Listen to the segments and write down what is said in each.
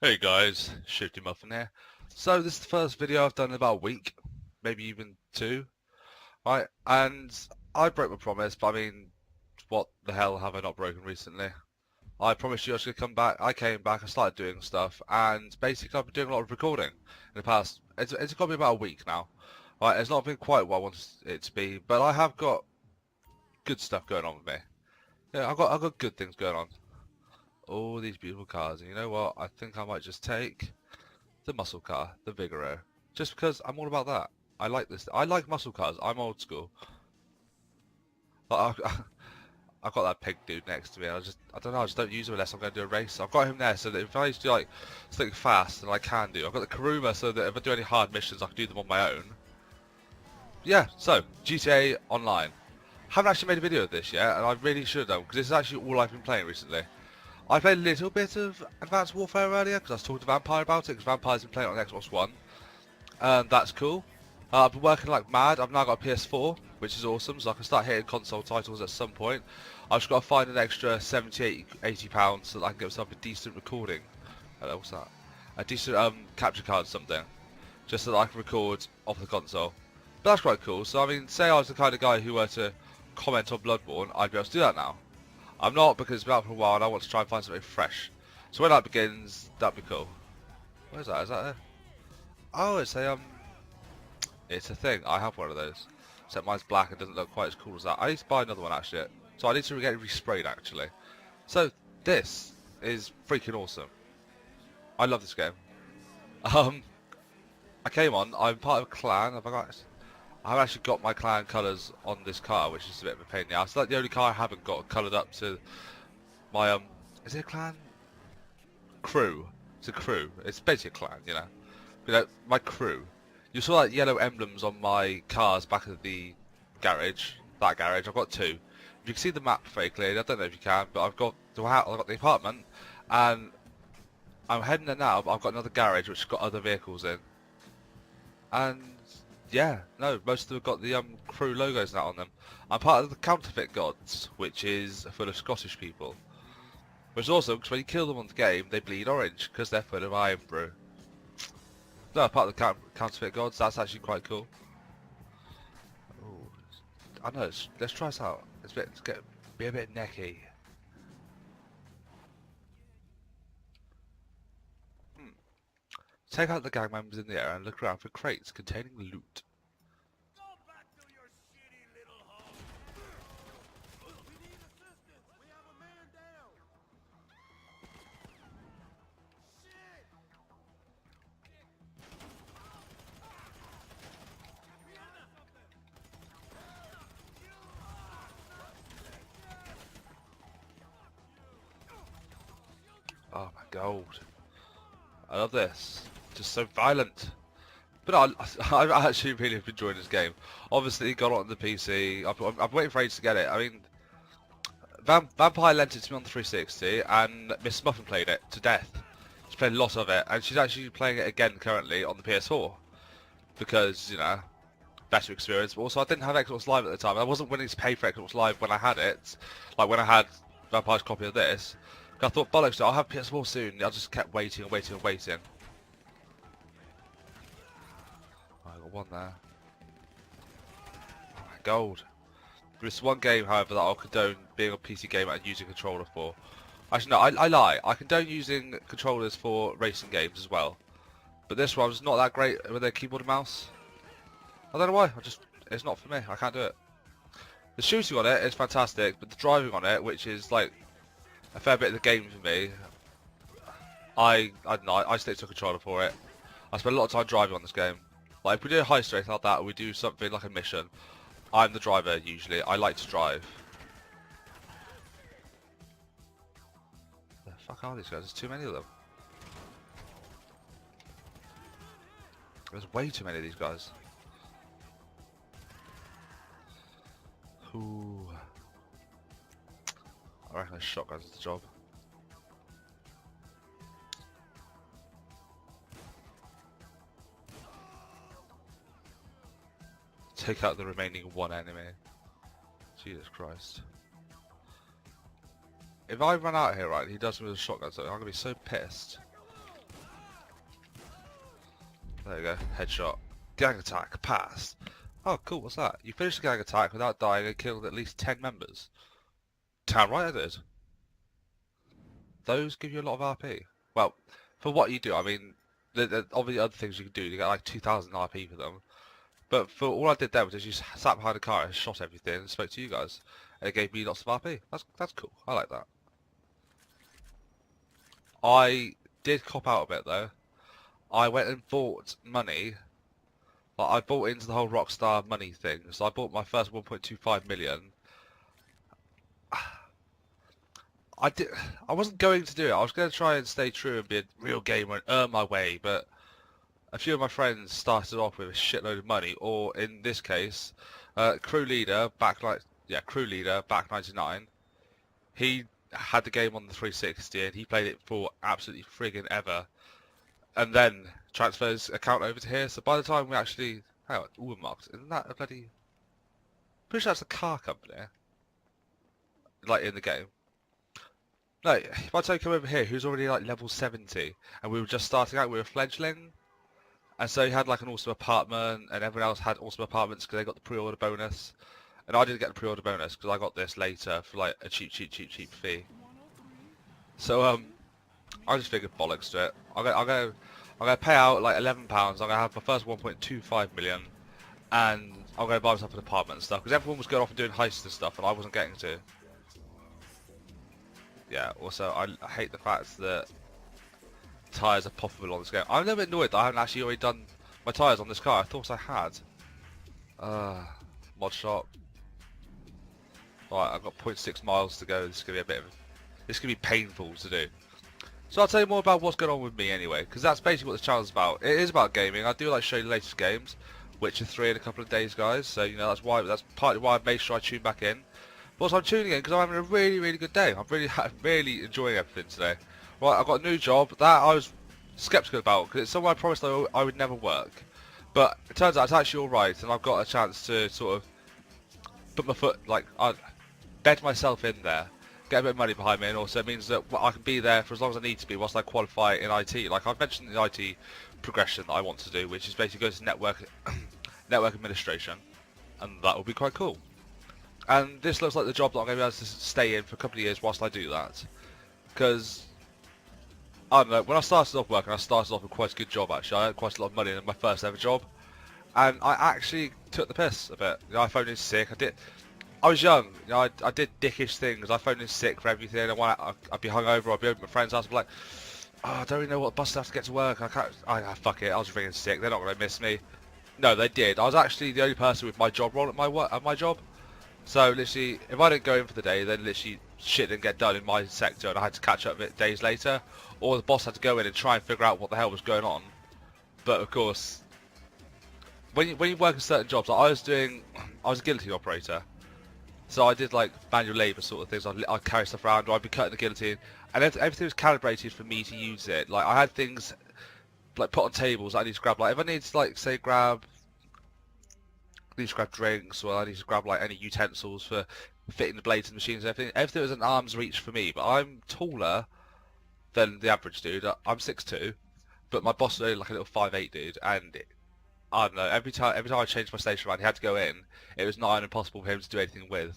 Hey guys, Shifty Muffin here. So this is the first video I've done in about a week, maybe even two, right? And I broke my promise, but I mean, what the hell have I not broken recently? I promised you I was going to come back, I came back, I started doing stuff, and basically I've been doing a lot of recording in the past, it's got to be about a week now. Right, it's not been quite what I wanted it to be, but I have got good stuff going on with me. Yeah, I've got good things going on. All these beautiful cars, and you know what? I think I might just take the muscle car, the Vigoro, just because I'm all about that. I like this. I like muscle cars. I'm old school. But I've got that pig dude next to me. I don't know. I just don't use him unless I'm going to do a race. I've got him there so that if I need to do like something fast, then I can do. I've got the Karuma so that if I do any hard missions, I can do them on my own. Yeah. So GTA Online. Haven't actually made a video of this yet, and I really should have because this is actually all I've been playing recently. I played a little bit of Advanced Warfare earlier because I was talking to Vampire about it because Vampire's been playing it on Xbox One. That's cool. I've been working like mad. I've now got a PS4, which is awesome, so I can start hitting console titles at some point. I've just got to find an extra 70, 80 pounds so that I can get myself a decent recording. What's that? A decent capture card or something, just so that I can record off the console. But that's quite cool. So I mean, say I was the kind of guy who were to comment on Bloodborne, I'd be able to do that now. I'm not because it's been out for a while and I want to try and find something fresh. So when that begins, that'd be cool. What is that? Is that there? Oh, it's a thing. I have one of those. Except mine's black and doesn't look quite as cool as that. I need to buy another one actually. So I need to get it resprayed actually. So this is freaking awesome. I love this game. Um, I came on. I'm part of a clan. I've actually got my clan colours on this car, which is a bit of a pain in the ass. It's like the only car I haven't got coloured up to my Is it a clan? Crew. It's a crew. It's basically a clan, you know. My crew. You saw like yellow emblems on my cars back at the garage. That garage. I've got two. If you can see the map very clearly, I don't know if you can, but I've got the apartment, and I'm heading there now. But I've got another garage which has got other vehicles in, and yeah, no, most of them have got the crew logos now on them. I'm part of the Counterfeit Gods, which is full of Scottish people. Which is awesome because when you kill them on the game, they bleed orange because they're full of iron brew. No, part of the Counterfeit Gods, that's actually quite cool. Ooh, I know, let's try this out. Be a bit necky. Take out the gang members in the air and look around for crates containing loot. Oh my god. I love this. Just so violent. But I actually really have enjoyed this game. Obviously, got it on the PC. I'm waiting for ages to get it. I mean, Vampire lent it to me on the 360, and Miss Muffin played it to death. She's played a lot of it, and she's actually playing it again currently on the PS4 because you know, better experience. But also, I didn't have Xbox Live at the time. I wasn't willing to pay for Xbox Live when I had it, like when I had Vampire's copy of this. I thought, bollocks, I'll have PS4 soon. I just kept waiting and waiting and waiting. Oh, I got one there. Oh my god. There's one game, however, that I'll condone being a PC gamer and using a controller for. Actually, no, I lie. I condone using controllers for racing games as well. But this one's not that great with a keyboard and mouse. I don't know why. It's not for me. I can't do it. The shooting on it is fantastic, but the driving on it, which is like a fair bit of the game for me, I don't know. I stick to a controller for it. I spend a lot of time driving on this game. Like if we do a heist race like that, or we do something like a mission, I'm the driver usually. I like to drive. The fuck are these guys? There's too many of them. There's way too many of these guys. Ooh. I reckon a shotgun's the job. Take out the remaining one enemy. Jesus Christ. If I run out here, right, he does me with a shotgun, so I'm gonna be so pissed. There you go. Headshot. Gang attack. Pass. Oh, cool. What's that? You finished the gang attack without dying and killed at least 10 members. Damn right I did. Those give you a lot of RP. Well, for what you do, I mean, obviously other things you can do, you get like 2,000 RP for them. But for all I did there was just sat behind a car and shot everything and spoke to you guys. And it gave me lots of RP. That's cool. I like that. I did cop out a bit though. I went and bought money. Like, I bought into the whole Rockstar money thing. So I bought my first 1.25 million. I wasn't going to do it. I was going to try and stay true and be a real gamer and earn my way, but a few of my friends started off with a shitload of money, or in this case, crew leader back 99. He had the game on the 360 and he played it for absolutely friggin' ever, and then transferred his account over to here. So by the time we actually, hang on, Ubermarkt, isn't that a bloody? Pretty sure that's a car company, like in the game. No, if I take him over here, who's already like level 70, and we were just starting out, we were fledgling, and so he had like an awesome apartment, and everyone else had awesome apartments because they got the pre-order bonus, and I didn't get the pre-order bonus because I got this later for like a cheap fee. So I just figured bollocks to it. I'm gonna pay out like £11. I'm gonna have my first 1.25 million, and I'm gonna buy myself an apartment and stuff because everyone was going off and doing heists and stuff, and I wasn't getting to. Yeah, also, I hate the fact that tyres are poppable on this game. I'm a little bit annoyed that I haven't actually already done my tyres on this car. I thought I had. Mod shop. Right, I've got 0.6 miles to go. This is going to be this is going to be painful to do. So I'll tell you more about what's going on with me anyway, because that's basically what this channel is about. It is about gaming. I do like to show you the latest games, Witcher 3 in a couple of days, guys. So, you know, that's partly why I've made sure I tune back in. But also I'm tuning in because I'm having a really good day. I'm really enjoying everything today. Right, I've got a new job that I was sceptical about because it's somewhere I promised I would never work. But it turns out it's actually alright, and I've got a chance to sort of put my foot, like, I bed myself in there, get a bit of money behind me, and also it means that I can be there for as long as I need to be whilst I qualify in IT. Like I've mentioned the IT progression that I want to do, which is basically go to network administration, and that will be quite cool. And this looks like the job that I'm going to be able to stay in for a couple of years whilst I do that. Because, I don't know, when I started off working, I started off with quite a good job actually. I had quite a lot of money in my first ever job. And I actually took the piss a bit. You know, I phoned in sick. I was young. You know, I did dickish things. I phoned in sick for everything. I'd be hungover. I'd be over at my friend's house. I'd be like, oh, I don't really know what bus I have to get to work. I can't. Fuck it. I was ringing sick. They're not going to miss me. No, they did. I was actually the only person with my job role at my job. So literally, if I didn't go in for the day, then literally shit didn't get done in my sector, and I had to catch up with it days later, or the boss had to go in and try and figure out what the hell was going on. But of course, when you work in certain jobs, like I was a guillotine operator, so I did like manual labour sort of things. I'd carry stuff around, or I'd be cutting the guillotine, and everything was calibrated for me to use it. Like I had things like put on tables that I need to grab. Like if I need to like say I need to grab drinks, or I need to grab like any utensils for fitting the blades and machines and everything. Everything was an arm's reach for me, but I'm taller than the average dude. I'm 6'2", but my boss is only like a little 5'8" dude, and I don't know, every time I changed my station around, he had to go in. It was nigh on impossible for him to do anything with.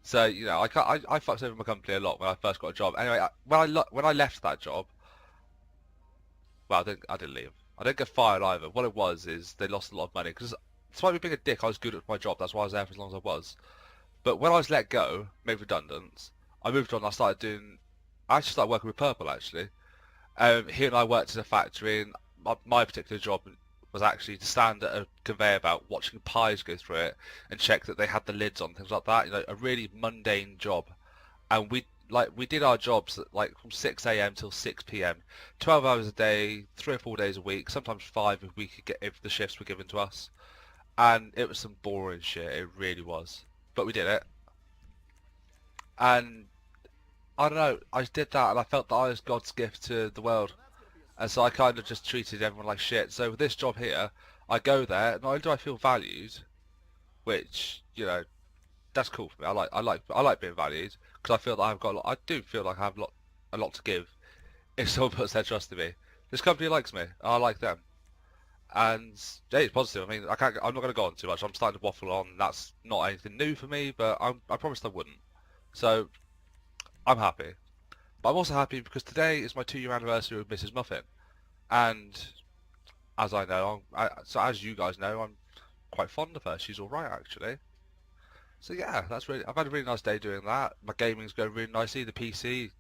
So, you know, I fucked over my company a lot when I first got a job. Anyway, when I left that job, well, I didn't leave. I didn't get fired either. What it was is they lost a lot of money because, despite me being a dick, I was good at my job. That's why I was there for as long as I was. But when I was let go, made redundant, I moved on. I actually started working with Purple actually. He and I worked in a factory, and my particular job was actually to stand at a conveyor belt watching pies go through it and check that they had the lids on, things like that. You know, a really mundane job. And we did our jobs like from 6 a.m. till 6 p.m. 12 hours a day, 3 or 4 days a week, sometimes 5 if the shifts were given to us. And it was some boring shit, it really was. But we did it. And I don't know, I did that and I felt that I was God's gift to the world. And so I kind of just treated everyone like shit. So with this job here, I go there, not only do I feel valued, which, you know, that's cool for me. I like being valued because I feel that I do feel like I have a lot to give if someone puts their trust in me. This company likes me, and I like them. And yeah, it's positive. I mean, I'm not going to go on too much. I'm starting to waffle on. That's not anything new for me, but I promised I wouldn't. So I'm happy. But I'm also happy because today is my 2-year anniversary with Mrs. Muffin. And as I know, so as you guys know, I'm quite fond of her. She's all right actually. So yeah, I've had a really nice day doing that. My gaming's going really nicely. The PC,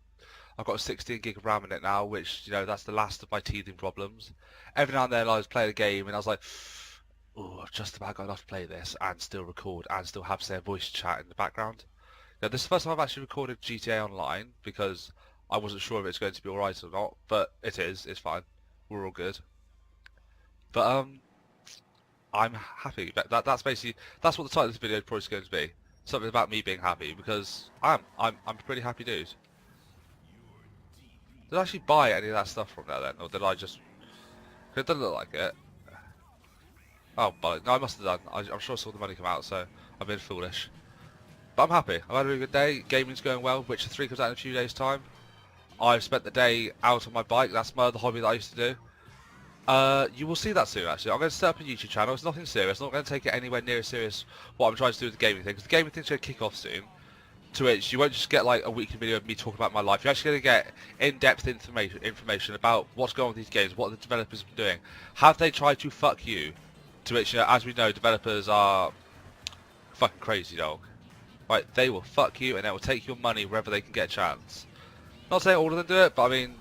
I've got a 16 gig of RAM in it now, which, that's the last of my teething problems. Every now and then I was playing a game and I was like, oh, I've just about got enough to play this and still record and still have, say, a voice chat in the background. Now, this is the first time I've actually recorded GTA Online because I wasn't sure if it's going to be alright or not, but it is. It's fine. We're all good. But, I'm happy. That's basically, that's what the title of this video is probably going to be. Something about me being happy because I'm a pretty happy dude. Did I actually buy any of that stuff from there then, or did I just? It doesn't look like it. Oh, but no, I must have done. I'm sure I saw the money come out, so I've been foolish. But I'm happy. I've had a really good day. Gaming's going well. Witcher 3 comes out in a few days' time. I've spent the day out on my bike. That's my other hobby that I used to do. You will see that soon, actually. I'm going to set up a YouTube channel. It's nothing serious. I'm not going to take it anywhere near as serious what I'm trying to do with the gaming thing, because the gaming thing's going to kick off soon. To which you won't just get like a weekly video of me talking about my life. You're actually going to get in-depth information about what's going on with these games, what the developers have been doing. Have they tried to fuck you? To which, as we know, developers are fucking crazy, dog. Right, they will fuck you and they will take your money wherever they can get a chance. Not saying all of them do it, but I mean,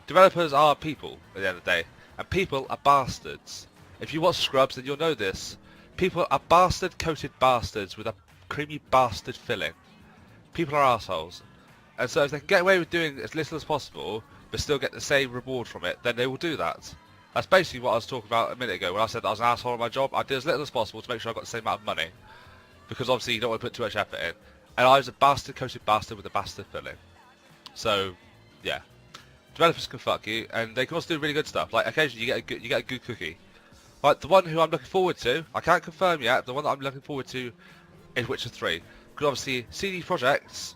developers are people at the end of the day, and people are bastards. If you watch Scrubs, then you'll know this. People are bastard-coated bastards with a creamy bastard filling. People are assholes, and so if they can get away with doing as little as possible but still get the same reward from it, then they will do that. That's basically what I was talking about a minute ago when I said that I was an asshole on my job. I did as little as possible to make sure I got the same amount of money, because obviously you don't want to put too much effort in, and I was a bastard-coated bastard with a bastard filling. So yeah, developers can fuck you, and they can also do really good stuff. Like occasionally you get a good cookie. Like the one who I'm looking forward to, I can't confirm yet. The one that I'm looking forward to is Witcher 3, because obviously CD Projekts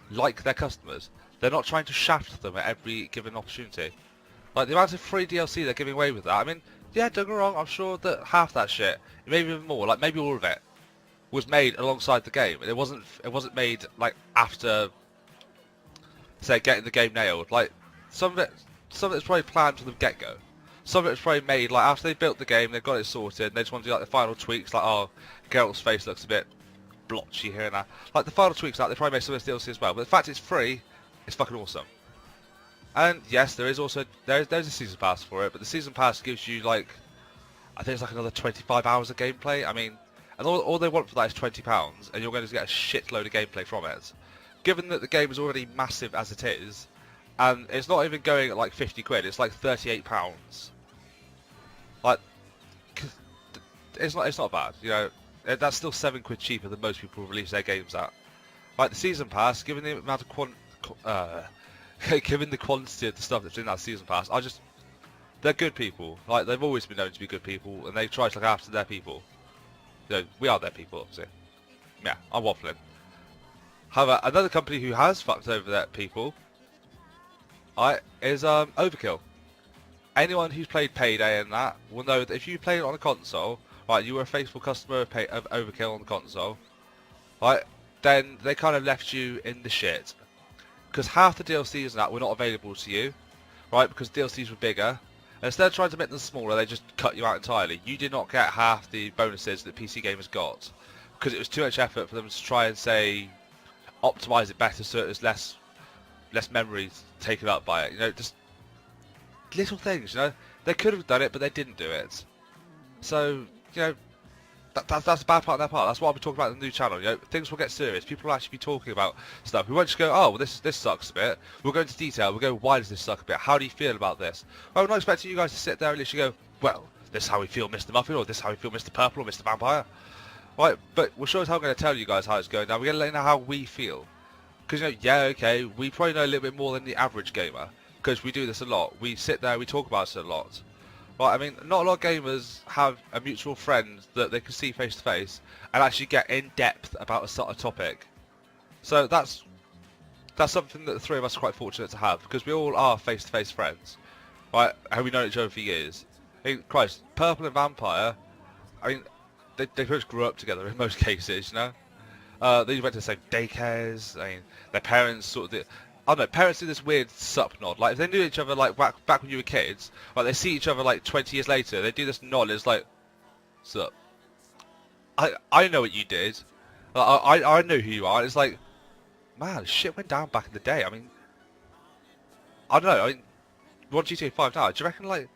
like their customers. They're not trying to shaft them at every given opportunity. Like the amount of free DLC they're giving away with that. I mean, yeah, don't get me wrong. I'm sure that half that shit, maybe even more, like maybe all of it, was made alongside the game. It wasn't made like after, say, getting the game nailed. Like some of it's probably planned from the get-go. Some of it's probably made like after they built the game, they've got it sorted, and they just want to do like the final tweaks, like, oh, Geralt's face looks a bit blotchy here and there. Like the final tweaks, like they probably made some of this DLC as well. But the fact it's free, it's fucking awesome. And yes, there's a season pass for it, but the season pass gives you like, I think it's like another 25 hours of gameplay. I mean, and all they want for that is £20, and you're going to get a shitload of gameplay from it. Given that the game is already massive as it is, and it's not even going at like 50 quid, it's like £38. Like, it's not bad, that's still 7 quid cheaper than most people release their games at. Like the season pass, given the amount of given the quantity of the stuff that's in that season pass, they're good people. Like they've always been known to be good people, and they try to look after their people. We are their people, obviously. Yeah, I'm waffling. However, another company who has fucked over their people, is Overkill. Anyone who's played Payday and that will know that if you played it on a console, right, you were a faithful customer of Overkill on the console, right, then they kind of left you in the shit. Because half the DLCs and that were not available to you, right, because DLCs were bigger. And instead of trying to make them smaller, they just cut you out entirely. You did not get half the bonuses that PC gamers got, because it was too much effort for them to try and, say, optimize it better so there's less memory taken up by it. Just little things, They could have done it, but they didn't do it. So, that's the bad part of their part. That's what I'll be talking about in the new channel. Things will get serious. People will actually be talking about stuff. We won't just go, oh, well, this sucks a bit. We'll go into detail. We'll go, why does this suck a bit? How do you feel about this? Well, I'm not expecting you guys to sit there and literally go, well, this is how we feel, Mr. Muffin, or this is how we feel, Mr. Purple, or Mr. Vampire. Right, but we're sure as hell going to tell you guys how it's going. Now, we're going to let you know how we feel. Because, yeah, okay, we probably know a little bit more than the average gamer. Because we do this a lot. We sit there, we talk about it a lot. Right, I mean, not a lot of gamers have a mutual friend that they can see face to face and actually get in depth about a topic. So that's something that the three of us are quite fortunate to have, because we all are face to face friends. right? Have we known each other for years? I mean, Christ, Purple and Vampire, I mean, they pretty much grew up together in most cases, you know? They went to the same daycares. I mean, their parents sort of did, I don't know, parents do this weird sup nod. Like, if they knew each other, like, back when you were kids, like, they see each other, like, 20 years later, they do this nod, it's like, sup? I know what you did. I know who you are. It's like, man, shit went down back in the day. I mean, I don't know. I mean, what GTA 5 now? Do you reckon like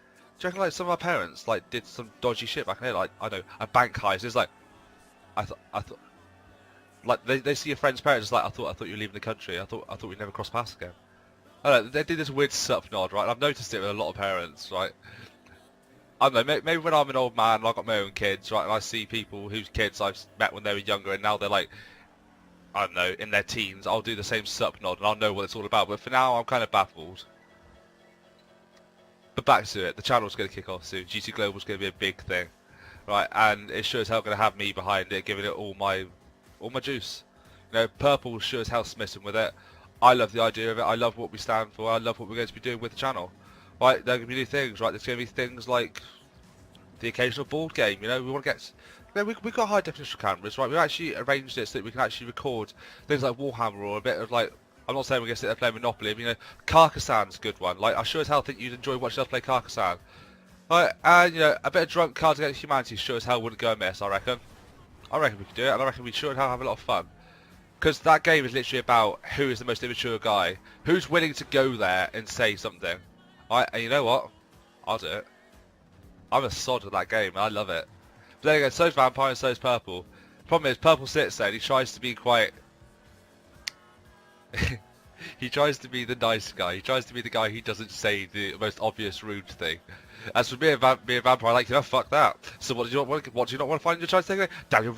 some of our parents like did some dodgy shit back in the day? Like, I don't know, a bank heist. It's like, I thought, like they see your friend's parents. It's like, I thought you were leaving the country. I thought we'd never cross paths again. I don't know. They did this weird sup nod, right? And I've noticed it with a lot of parents, right? I don't know. Maybe when I'm an old man and I've got my own kids, right, and I see people whose kids I've met when they were younger, and now they're like, I don't know, in their teens, I'll do the same sup nod and I'll know what it's all about. But for now, I'm kind of baffled. But back to it, the channel's going to kick off soon. GT Global's going to be a big thing, right? And it sure as hell going to have me behind it, giving it all my juice. You know, Purple sure as hell smitten with it. I love the idea of it. I love what we stand for. I love what we're going to be doing with the channel. Right, there are going to be new things, right? There's going to be things like the occasional board game. You know, we want to get. You know, we've got high definition cameras, right? We've actually arranged it so that we can actually record things like Warhammer or a bit of like. I'm not saying we're going to sit there playing Monopoly, but, you know, Carcassone's a good one. Like, I sure as hell think you'd enjoy watching us play Carcassonne. Right, and, you know, a bit of drunk Cards Against Humanity sure as hell wouldn't go amiss, I reckon. I reckon we could do it, and I reckon we sure as hell have a lot of fun. Because that game is literally about who is the most immature guy, who's willing to go there and say something. Right, and you know what? I'll do it. I'm a sod at that game, and I love it. But then again, so's Vampire and so's Purple. Problem is, Purple sits there and he tries to be quite... he tries to be the nice guy. He tries to be the guy who doesn't say the most obvious rude thing. As for me and Vampire, I like, you know, fuck that. So what do you not want to find in your choice thing? Daniel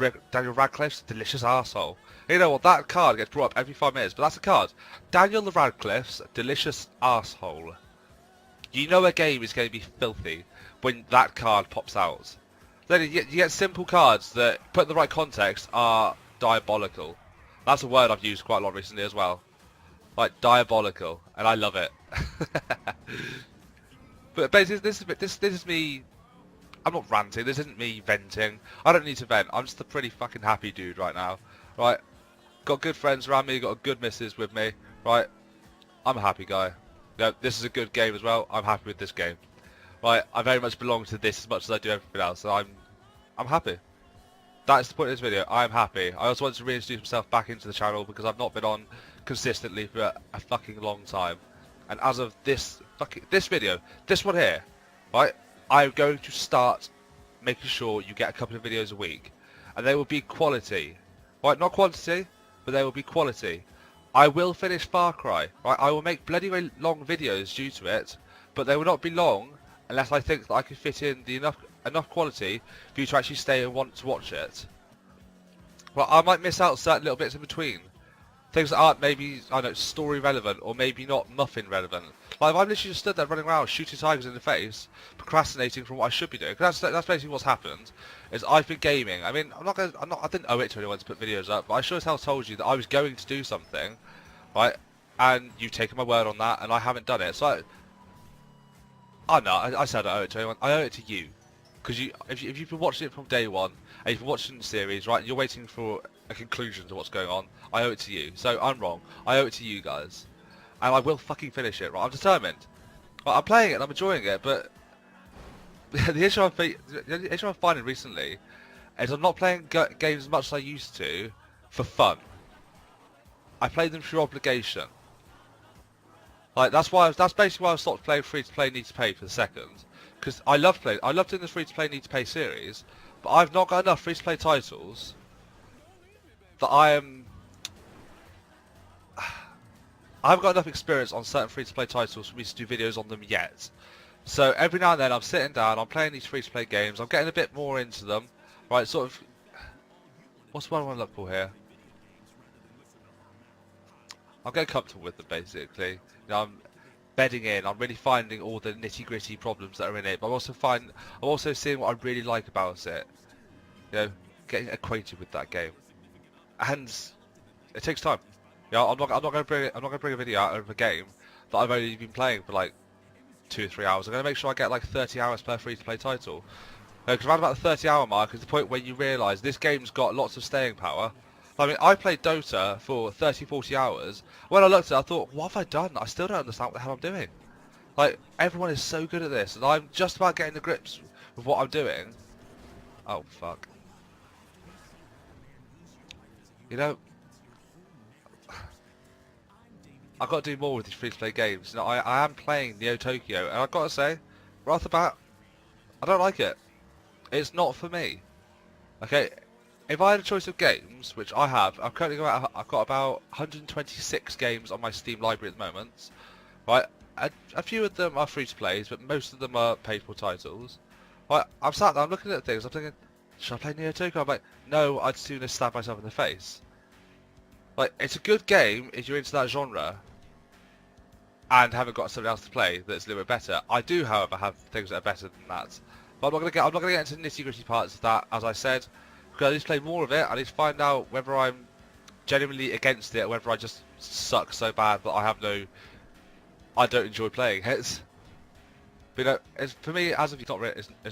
Radcliffe's delicious arsehole. You know what, that card gets brought up every 5 minutes, but that's a card. Daniel Radcliffe's delicious arsehole. You know a game is going to be filthy when that card pops out. Then you get simple cards that, put in the right context, are diabolical. That's a word I've used quite a lot recently as well. Like, diabolical, and I love it. But basically, this is me. I'm not ranting. This isn't me venting. I don't need to vent. I'm just a pretty fucking happy dude right now. Right? Got good friends around me. Got a good missus with me. Right? I'm a happy guy. You know, this is a good game as well. I'm happy with this game. Right? I very much belong to this as much as I do everything else. So I'm happy. That's the point of this video. I'm happy. I also wanted to reintroduce myself back into the channel because I've not been on consistently for a fucking long time. And as of this video, this one here, right, I'm going to start making sure you get a couple of videos a week. And they will be quality. Right, not quantity, but they will be quality. I will finish Far Cry, right? I will make bloody long videos due to it, but they will not be long unless I think that I can fit in the enough quality for you to actually stay and want to watch it. Well, I might miss out certain little bits in between. Things that aren't maybe, I don't know, story relevant or maybe not muffin relevant. Like, I'm literally just stood there running around shooting tigers in the face, procrastinating from what I should be doing. That's basically what's happened. Is I've been gaming. I mean, I didn't owe it to anyone to put videos up, but I sure as hell told you that I was going to do something, right? And you've taken my word on that, and I haven't done it. So, I said I owe it to anyone. I owe it to you. Because if you've been watching it from day one, and you've been watching the series, right, and you're waiting for a conclusion to what's going on, I owe it to you. So I'm wrong. I owe it to you guys. And I will fucking finish it, right? I'm determined. Right, I'm playing it and I'm enjoying it, but the issue I'm finding recently is I'm not playing games as much as I used to for fun. I play them through obligation. Like, that's basically why I stopped playing free-to-play need-to-pay for the second. Because I love doing the free-to-play need-to-pay series, but I've not got enough free-to-play titles that I haven't got enough experience on certain free-to-play titles for me to do videos on them yet. So every now and then I'm sitting down, I'm playing these free-to-play games, I'm getting a bit more into them, right, sort of, what's what I want to look for here? I'm getting comfortable with them basically. You know, I'm bedding in, I'm really finding all the nitty-gritty problems that are in it, but I'm also seeing what I really like about it. You know, getting acquainted with that game. And it takes time. You know, I'm not going to bring a video out of a game that I've only been playing for like 2 or 3 hours. I'm going to make sure I get like 30 hours per free-to-play title. Because around about the 30-hour mark is the point where you realise this game's got lots of staying power. I mean, I played Dota for 30, 40 hours. When I looked at it, I thought, what have I done? I still don't understand what the hell I'm doing. Like, everyone is so good at this, and I'm just about getting the grips with what I'm doing. Oh, fuck. You know, I've got to do more with these free-to-play games. You know, I am playing Neo Tokyo, and I've got to say, right off the bat, I don't like it. It's not for me. Okay, if I had a choice of games, which I have, I've got about 126 games on my Steam library at the moment. Right, a few of them are free-to-plays, but most of them are paid-for titles. Right, I'm sat there, I'm looking at things, I'm thinking, should I play Neo Tokyo? I'm like, no, I'd sooner stab myself in the face. Like, it's a good game if you're into that genre and haven't got something else to play that's a little bit better. I do, however, have things that are better than that. But I'm not gonna get into nitty-gritty parts of that, as I said, because I need to play more of it. I need to find out whether I'm genuinely against it or whether I just suck so bad that I don't enjoy playing it. But, you know, for me, as of it's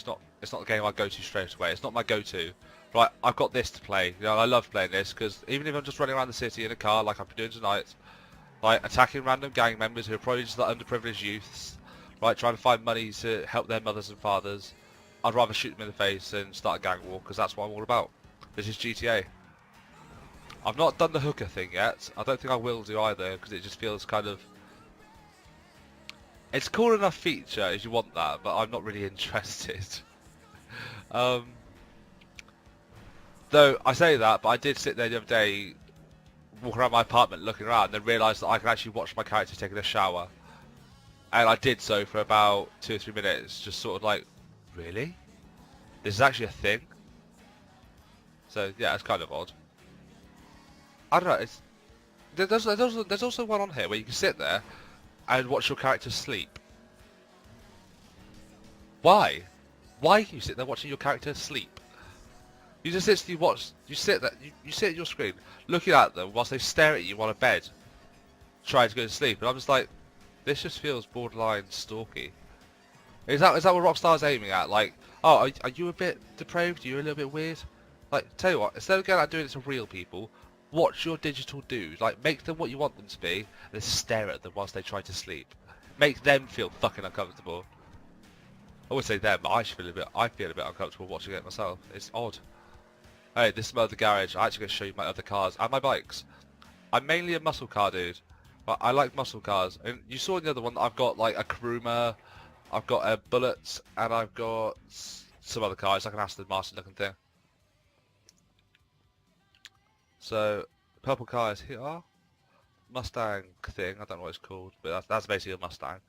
not the game I go to straight away. It's not my go-to. Right, I've got this to play. You know, I love playing this because even if I'm just running around the city in a car like I'm doing tonight, like attacking random gang members who are probably just the underprivileged youths, right, trying to find money to help their mothers and fathers, I'd rather shoot them in the face than start a gang war because that's what I'm all about. This is GTA. I've not done the hooker thing yet. I don't think I will do either because it just feels kind of... It's a cool enough feature if you want that, but I'm not really interested. Though I say that, but I did sit there the other day, walking around my apartment looking around, and then realised that I can actually watch my character taking a shower. And I did so for about 2 or 3 minutes, just sort of like, really? This is actually a thing? So yeah, it's kind of odd. I don't know, there's also one on here where you can sit there and watch your character sleep. Why? Why can you sit there watching your character sleep? You just literally watch, you sit at your screen, looking at them whilst they stare at you on a bed, trying to go to sleep, and I'm just like, this just feels borderline stalky. Is that what Rockstar's aiming at? Like, oh, are you a bit depraved? Are you a little bit weird? Like, tell you what, instead of going out doing it to real people, watch your digital dudes. Like, make them what you want them to be, and then stare at them whilst they try to sleep. Make them feel fucking uncomfortable. I would say them, but I feel a bit uncomfortable watching it myself. It's odd. Hey, this is my other garage. I'm actually going to show you my other cars and my bikes. I'm mainly a muscle car dude, but I like muscle cars. And you saw in the other one that I've got like a Kuruma, I've got a Bullet, and I've got some other cars, like an Aston Martin looking thing. So, purple car is here. Mustang thing, I don't know what it's called, but that's basically a Mustang.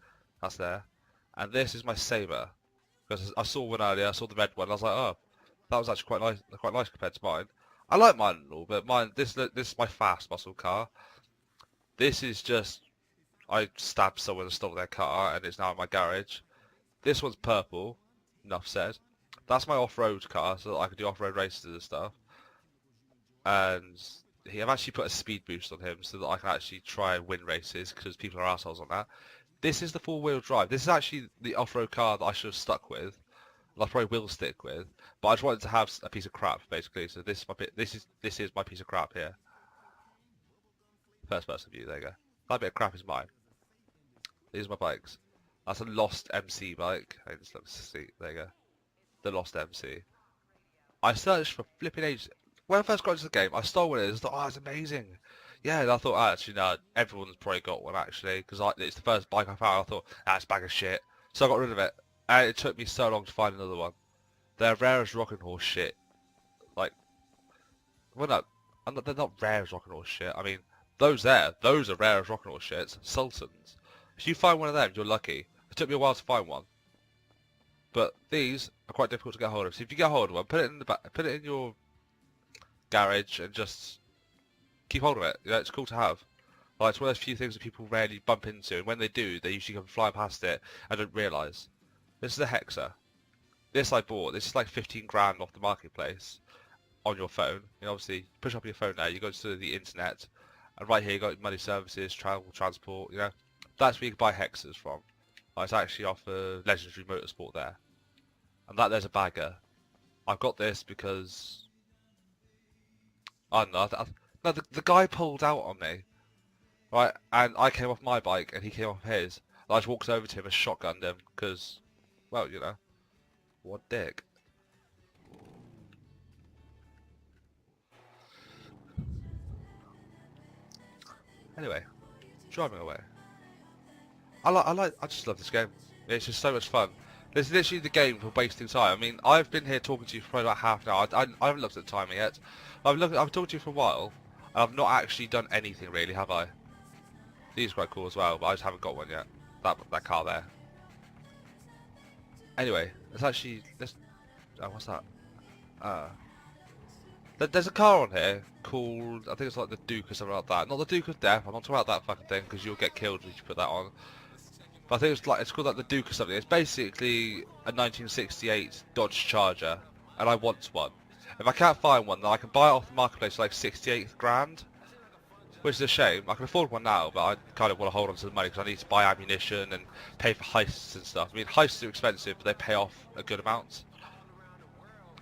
That's there. And this is my Sabre. Because I saw one earlier, I saw the red one, and I was like, oh, that was actually quite nice compared to mine. I like mine and all, but this is my fast muscle car. This is just, I stabbed someone and stole their car, and it's now in my garage. This one's purple, enough said. That's my off-road car, so that I can do off-road races and stuff. And I've actually put a speed boost on him so that I can actually try and win races, because people are assholes on that. This is the four-wheel drive. This is actually the off-road car that I should have stuck with. I probably will stick with, but I just wanted to have a piece of crap basically. So this is my piece of crap here. First person view. There you go. That bit of crap is mine. These are my bikes. That's a Lost MC bike. Hey, just let me see. There you go. The Lost MC. I searched for flipping ages. When I first got into the game, I stole one of these. I thought, oh, it's amazing. Yeah, and I thought, oh, actually, no, everyone's probably got one actually, because it's the first bike I found. I thought, that's a bag of shit. So I got rid of it. And it took me so long to find another one. They're rare as rockin' horse shit. Like, well no, they're not rare as rockin' horse shit. I mean, those are rare as rockin' horse shits. Sultans. If you find one of them, you're lucky. It took me a while to find one. But these are quite difficult to get hold of. So if you get hold of one, put it in the back, put it in your garage and just keep hold of it. You know, it's cool to have. Like, it's one of those few things that people rarely bump into, and when they do, they usually come flying past it and don't realise. This is a Hexer. This I bought. This is like 15 grand off the marketplace on your phone. You know, obviously, push up your phone now. You go to the internet, and right here you got money services, travel, transport. You know, that's where you can buy Hexers from. It's actually off of Legendary Motorsport there. And that there's a bagger. I've got this because... I don't know. No, the guy pulled out on me. Right? And I came off my bike and he came off his. And I just walked over to him and shotgunned him because, well, you know, what dick. Anyway, driving away. I just love this game. It's just so much fun. It's literally the game for wasting time. I mean, I've been here talking to you for probably about half an hour. I haven't looked at the timer yet. I've talked to you for a while, and I've not actually done anything really, have I? These are quite cool as well, but I just haven't got one yet. That car there. Anyway, let's actually oh, what's that? There's a car on here called, I think it's like the Duke or something like that. Not the Duke of Death. I'm not talking about that fucking thing because you'll get killed if you put that on. But I think it's called like the Duke or something. It's basically a 1968 Dodge Charger, and I want one. If I can't find one, then I can buy it off the marketplace for like 68 grand, which is a shame. I can afford one now, but I kind of want to hold on to the money because I need to buy ammunition and pay for heists and stuff. I mean, heists are expensive, but they pay off a good amount.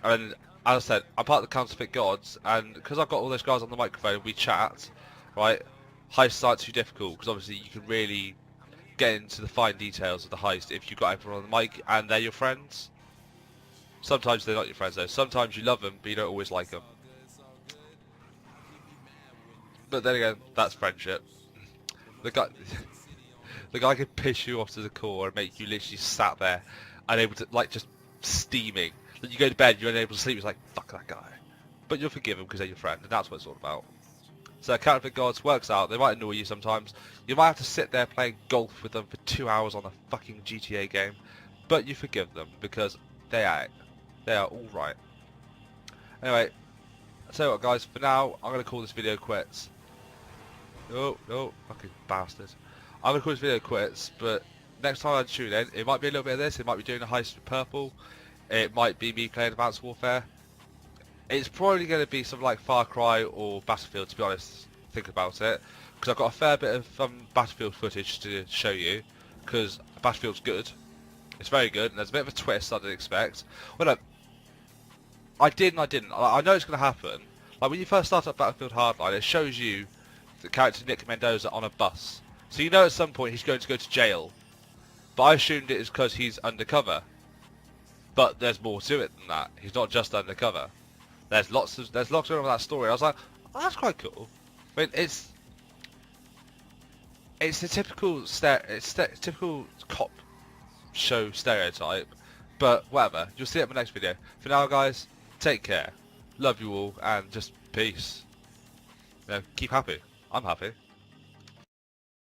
And as I said, I'm part of the Counterfeit Gods, and because I've got all those guys on the microphone, we chat, right? Heists aren't too difficult because obviously you can really get into the fine details of the heist if you've got everyone on the mic and they're your friends. Sometimes they're not your friends though. Sometimes you love them, but you don't always like them. But then again, that's friendship. The guy can piss you off to the core and make you literally sat there, unable to, like, just steaming. Then you go to bed, you're unable to sleep. It's like, fuck that guy. But you'll forgive him because they're your friend, and that's what it's all about. So Counterfeit Gods works out. They might annoy you sometimes. You might have to sit there playing golf with them for 2 hours on a fucking GTA game, but you forgive them because they are all right. Anyway, I'll tell you what, guys. For now, I'm gonna call this video quits. No, fucking bastard. I'm gonna call this video quits. But next time I tune in, it might be a little bit of this. It might be doing a heist with Purple. It might be me playing Advanced Warfare. It's probably going to be something like Far Cry or Battlefield, to be honest. Think about it, because I've got a fair bit of Battlefield footage to show you. Because Battlefield's good, it's very good, and there's a bit of a twist I didn't expect. Well, no, I did and I didn't. I know it's going to happen. Like when you first start up Battlefield Hardline, it shows you the character Nick Mendoza on a bus, so you know at some point he's going to go to jail. But I assumed it is because he's undercover. But there's more to it than that. He's not just undercover. There's lots going on with that story. I was like, oh, that's quite cool. I mean, it's a typical typical cop show stereotype, but whatever. You'll see it in my next video. For now, guys, take care. Love you all, and just peace. You know, keep happy. I'm happy.